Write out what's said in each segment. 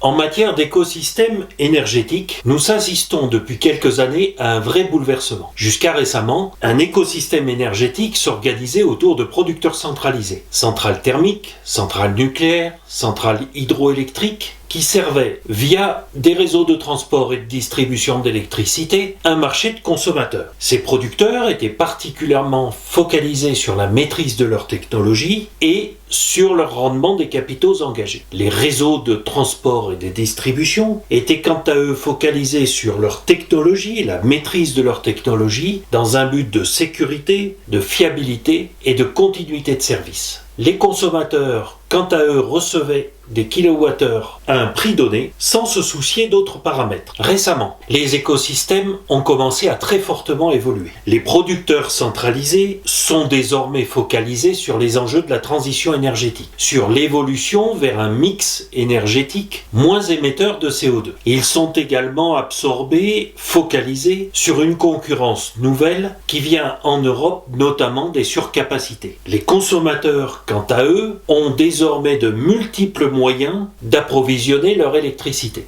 En matière d'écosystème énergétique, nous assistons depuis quelques années à un vrai bouleversement. Jusqu'à récemment, un écosystème énergétique s'organisait autour de producteurs centralisés. Centrales thermiques, centrales nucléaires, centrales hydroélectriques, qui servaient, via des réseaux de transport et de distribution d'électricité, un marché de consommateurs. Ces producteurs étaient particulièrement focalisés sur la maîtrise de leur technologie et sur leur rendement des capitaux engagés. Les réseaux de transport et de distribution étaient quant à eux focalisés sur leur technologie, la maîtrise de leur technologie, dans un but de sécurité, de fiabilité et de continuité de service. Les consommateurs, quant à eux, recevaient des kilowattheures à un prix donné sans se soucier d'autres paramètres. Récemment, les écosystèmes ont commencé à très fortement évoluer. Les producteurs centralisés sont désormais focalisés sur les enjeux de la transition énergétique, sur l'évolution vers un mix énergétique moins émetteur de CO2. Ils sont également absorbés, focalisés sur une concurrence nouvelle qui vient en Europe notamment des surcapacités. Les consommateurs, quant à eux, ont désormais de multiples moyens d'approvisionner leur électricité.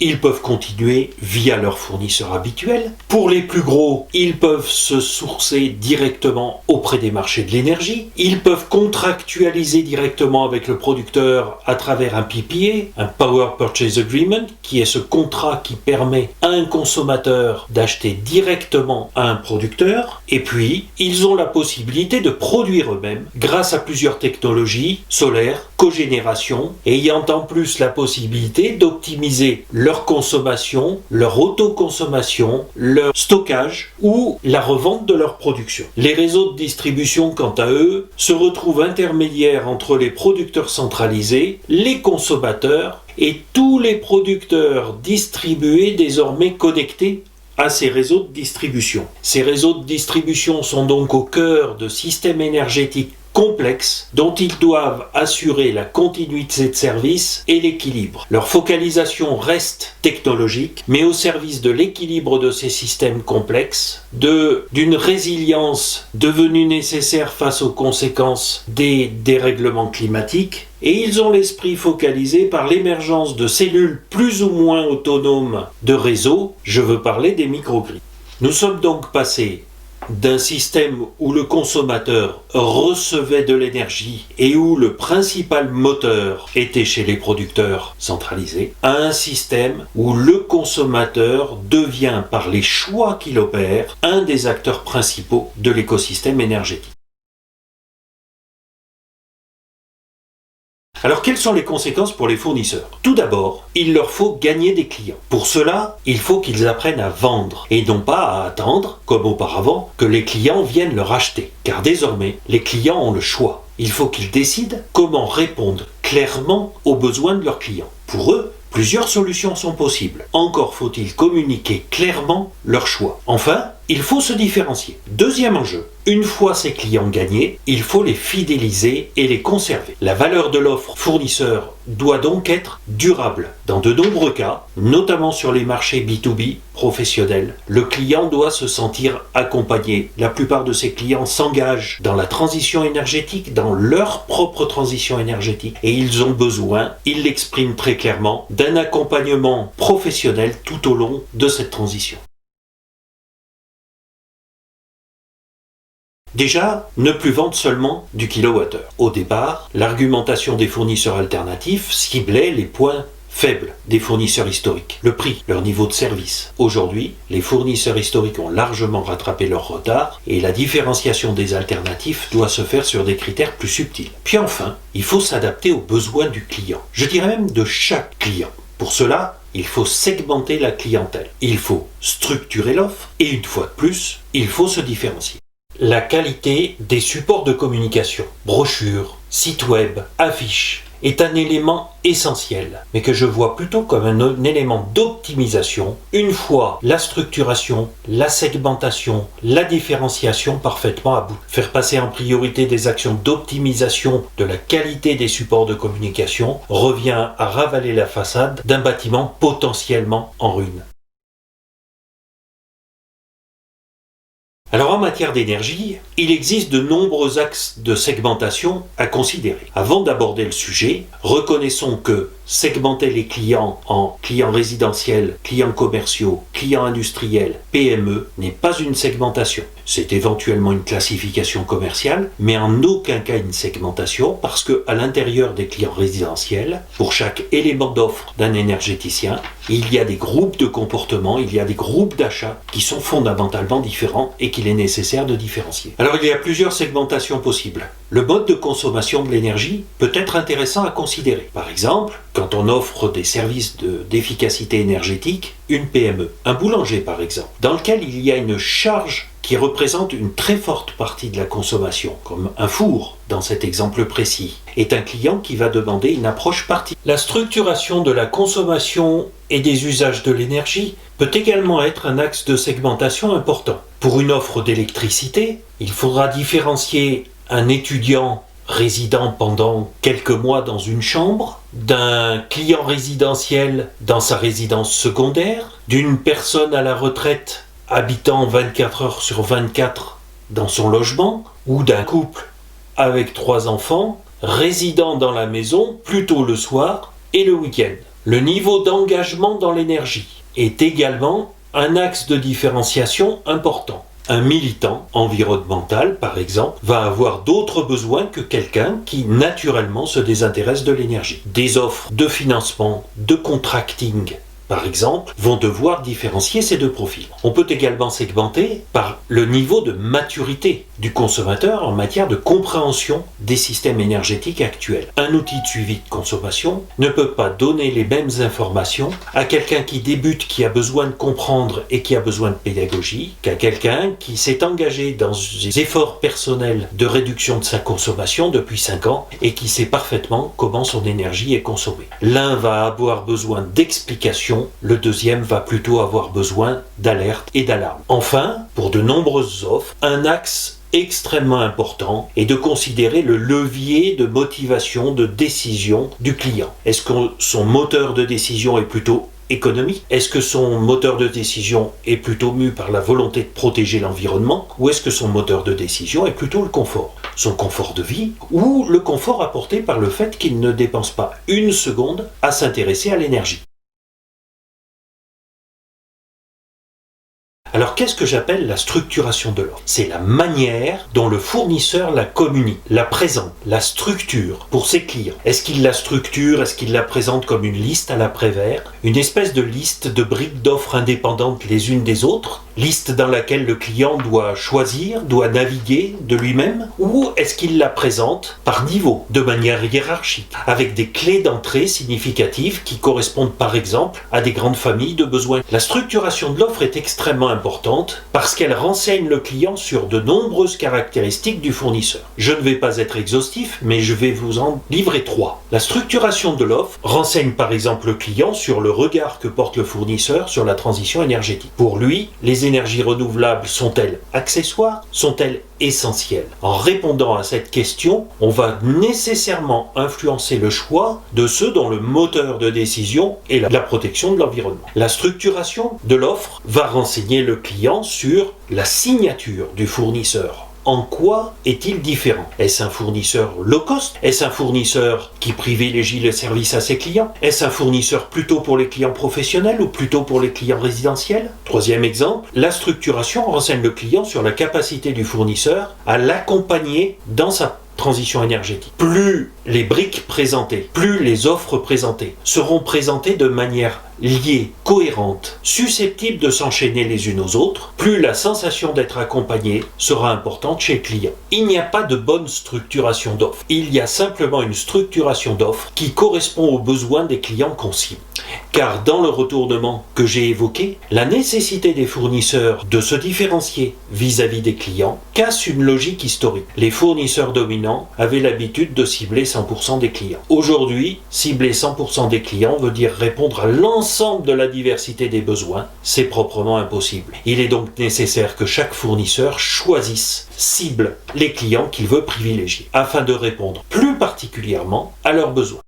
Ils peuvent continuer via leurs fournisseurs habituels. Pour les plus gros, ils peuvent se sourcer directement auprès des marchés de l'énergie. Ils peuvent contractualiser directement avec le producteur à travers un PPA, un Power Purchase Agreement, qui est ce contrat qui permet à un consommateur d'acheter directement à un producteur. Et puis, ils ont la possibilité de produire eux-mêmes grâce à plusieurs technologies solaires, cogénération, ayant en plus la possibilité d'optimiser leur consommation, leur autoconsommation, leur stockage ou la revente de leur production. Les réseaux de distribution, quant à eux, se retrouvent intermédiaires entre les producteurs centralisés, les consommateurs et tous les producteurs distribués désormais connectés à ces réseaux de distribution. Ces réseaux de distribution sont donc au cœur de systèmes énergétiques complexes dont ils doivent assurer la continuité de service et l'équilibre. Leur focalisation reste technologique, mais au service de l'équilibre de ces systèmes complexes, d'une résilience devenue nécessaire face aux conséquences des dérèglements climatiques, et ils ont l'esprit focalisé par l'émergence de cellules plus ou moins autonomes de réseaux, je veux parler des microgrids. Nous sommes donc passés d'un système où le consommateur recevait de l'énergie et où le principal moteur était chez les producteurs centralisés, à un système où le consommateur devient, par les choix qu'il opère, un des acteurs principaux de l'écosystème énergétique. Alors, quelles sont les conséquences pour les fournisseurs ? Tout d'abord, il leur faut gagner des clients. Pour cela, il faut qu'ils apprennent à vendre et non pas à attendre, comme auparavant, que les clients viennent leur acheter. Car désormais, les clients ont le choix. Il faut qu'ils décident comment répondre clairement aux besoins de leurs clients. Pour eux, plusieurs solutions sont possibles. Encore faut-il communiquer clairement leurs choix. Enfin, il faut se différencier. Deuxième enjeu, une fois ces clients gagnés, il faut les fidéliser et les conserver. La valeur de l'offre fournisseur doit donc être durable. Dans de nombreux cas, notamment sur les marchés B2B professionnels, le client doit se sentir accompagné. La plupart de ces clients s'engagent dans la transition énergétique, dans leur propre transition énergétique, et ils ont besoin, ils l'expriment très clairement, d'un accompagnement professionnel tout au long de cette transition. Déjà, ne plus vendre seulement du kilowattheure. Au départ, l'argumentation des fournisseurs alternatifs ciblait les points faibles des fournisseurs historiques, le prix, leur niveau de service. Aujourd'hui, les fournisseurs historiques ont largement rattrapé leur retard et la différenciation des alternatifs doit se faire sur des critères plus subtils. Puis enfin, il faut s'adapter aux besoins du client. Je dirais même de chaque client. Pour cela, il faut segmenter la clientèle. Il faut structurer l'offre et une fois de plus, il faut se différencier. La qualité des supports de communication, brochures, sites web, affiches, est un élément essentiel, mais que je vois plutôt comme un élément d'optimisation une fois la structuration, la segmentation, la différenciation parfaitement à bout. Faire passer en priorité des actions d'optimisation de la qualité des supports de communication revient à ravaler la façade d'un bâtiment potentiellement en ruine. Alors en matière d'énergie, il existe de nombreux axes de segmentation à considérer. Avant d'aborder le sujet, reconnaissons que segmenter les clients en clients résidentiels, clients commerciaux, clients industriels, PME n'est pas une segmentation. C'est éventuellement une classification commerciale, mais en aucun cas une segmentation parce que à l'intérieur des clients résidentiels, pour chaque élément d'offre d'un énergéticien, il y a des groupes de comportements, il y a des groupes d'achats qui sont fondamentalement différents et qu'il est nécessaire de différencier. Alors il y a plusieurs segmentations possibles. Le mode de consommation de l'énergie peut être intéressant à considérer. Par exemple, quand on offre des services d'efficacité énergétique, une PME, un boulanger par exemple, dans lequel il y a une charge qui représente une très forte partie de la consommation, comme un four dans cet exemple précis, est un client qui va demander une approche particulière. La structuration de la consommation et des usages de l'énergie peut également être un axe de segmentation important. Pour une offre d'électricité, il faudra différencier un étudiant résidant pendant quelques mois dans une chambre, d'un client résidentiel dans sa résidence secondaire, d'une personne à la retraite habitant 24 heures sur 24 dans son logement, ou d'un couple avec 3 enfants, résidant dans la maison plutôt le soir et le week-end. Le niveau d'engagement dans l'énergie est également un axe de différenciation important. Un militant environnemental, par exemple, va avoir d'autres besoins que quelqu'un qui naturellement se désintéresse de l'énergie. Des offres de financement, de contracting, par exemple, vont devoir différencier ces deux profils. On peut également segmenter par le niveau de maturité du consommateur en matière de compréhension des systèmes énergétiques actuels. Un outil de suivi de consommation ne peut pas donner les mêmes informations à quelqu'un qui débute, qui a besoin de comprendre et qui a besoin de pédagogie, qu'à quelqu'un qui s'est engagé dans des efforts personnels de réduction de sa consommation depuis 5 ans et qui sait parfaitement comment son énergie est consommée. L'un va avoir besoin d'explications, le deuxième va plutôt avoir besoin d'alerte et d'alarme. Enfin, pour de nombreuses offres, un axe extrêmement important est de considérer le levier de motivation, de décision du client. Est-ce que son moteur de décision est plutôt économique? Est-ce que son moteur de décision est plutôt mu par la volonté de protéger l'environnement? Ou est-ce que son moteur de décision est plutôt le confort? Son confort de vie ou le confort apporté par le fait qu'il ne dépense pas une seconde à s'intéresser à l'énergie? Alors qu'est-ce que j'appelle la structuration de l'offre? C'est la manière dont le fournisseur la communique, la présente, la structure pour ses clients. Est-ce qu'il la structure, est-ce qu'il la présente comme une liste à l'après-vert, une espèce de liste de briques d'offres indépendantes les unes des autres, liste dans laquelle le client doit choisir, doit naviguer de lui-même, ou est-ce qu'il la présente par niveau, de manière hiérarchique, avec des clés d'entrée significatives qui correspondent par exemple à des grandes familles de besoins? La structuration de l'offre est extrêmement importante parce qu'elle renseigne le client sur de nombreuses caractéristiques du fournisseur. Je ne vais pas être exhaustif, mais je vais vous en livrer 3. La structuration de l'offre renseigne par exemple le client sur le regard que porte le fournisseur sur la transition énergétique. Pour lui, les énergies renouvelables sont-elles accessoires? Sont-elles essentielles? En répondant à cette question, on va nécessairement influencer le choix de ceux dont le moteur de décision est la protection de l'environnement. La structuration de l'offre va renseigner le client sur la signature du fournisseur. En quoi est-il différent? Est-ce un fournisseur low cost? Est-ce un fournisseur qui privilégie le service à ses clients? Est-ce un fournisseur plutôt pour les clients professionnels ou plutôt pour les clients résidentiels? Troisième exemple, la structuration renseigne le client sur la capacité du fournisseur à l'accompagner dans sa transition énergétique. Plus les briques présentées, plus les offres présentées seront présentées de manière liée, cohérente, susceptible de s'enchaîner les unes aux autres, plus la sensation d'être accompagné sera importante chez le client. Il n'y a pas de bonne structuration d'offres. Il y a simplement une structuration d'offres qui correspond aux besoins des clients qu'on cible. Car dans le retournement que j'ai évoqué, la nécessité des fournisseurs de se différencier vis-à-vis des clients casse une logique historique. Les fournisseurs dominants avaient l'habitude de cibler 100% des clients. Aujourd'hui, cibler 100% des clients veut dire répondre à l'ensemble de la diversité des besoins. C'est proprement impossible. Il est donc nécessaire que chaque fournisseur choisisse, cible les clients qu'il veut privilégier, afin de répondre plus particulièrement à leurs besoins.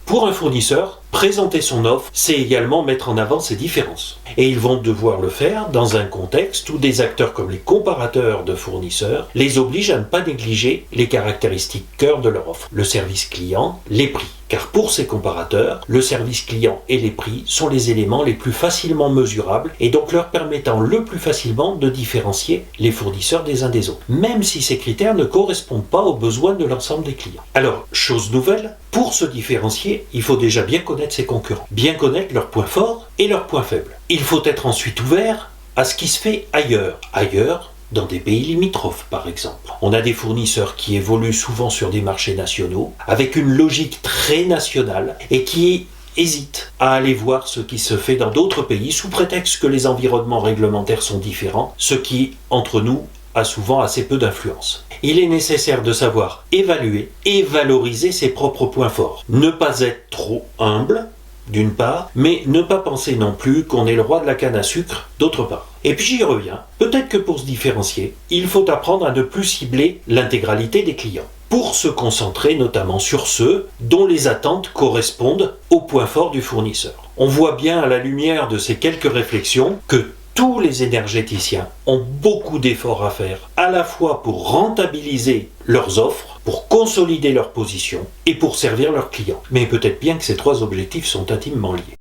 Pour un fournisseur, présenter son offre, c'est également mettre en avant ses différences. Et ils vont devoir le faire dans un contexte où des acteurs comme les comparateurs de fournisseurs les obligent à ne pas négliger les caractéristiques cœur de leur offre, le service client, les prix. Car pour ces comparateurs, le service client et les prix sont les éléments les plus facilement mesurables et donc leur permettant le plus facilement de différencier les fournisseurs des uns des autres, même si ces critères ne correspondent pas aux besoins de l'ensemble des clients. Alors, chose nouvelle, pour se différencier, il faut déjà bien connaître ses concurrents, bien connaître leurs points forts et leurs points faibles. Il faut être ensuite ouvert à ce qui se fait ailleurs, dans des pays limitrophes par exemple. On a des fournisseurs qui évoluent souvent sur des marchés nationaux, avec une logique très nationale, et qui hésitent à aller voir ce qui se fait dans d'autres pays, sous prétexte que les environnements réglementaires sont différents, ce qui, entre nous, a souvent assez peu d'influence. Il est nécessaire de savoir évaluer et valoriser ses propres points forts. Ne pas être trop humble, d'une part, mais ne pas penser non plus qu'on est le roi de la canne à sucre, d'autre part. Et puis j'y reviens, peut-être que pour se différencier, il faut apprendre à ne plus cibler l'intégralité des clients, pour se concentrer notamment sur ceux dont les attentes correspondent aux points forts du fournisseur. On voit bien à la lumière de ces quelques réflexions que tous les énergéticiens ont beaucoup d'efforts à faire, à la fois pour rentabiliser leurs offres, pour consolider leur position et pour servir leurs clients. Mais peut-être bien que ces trois objectifs sont intimement liés.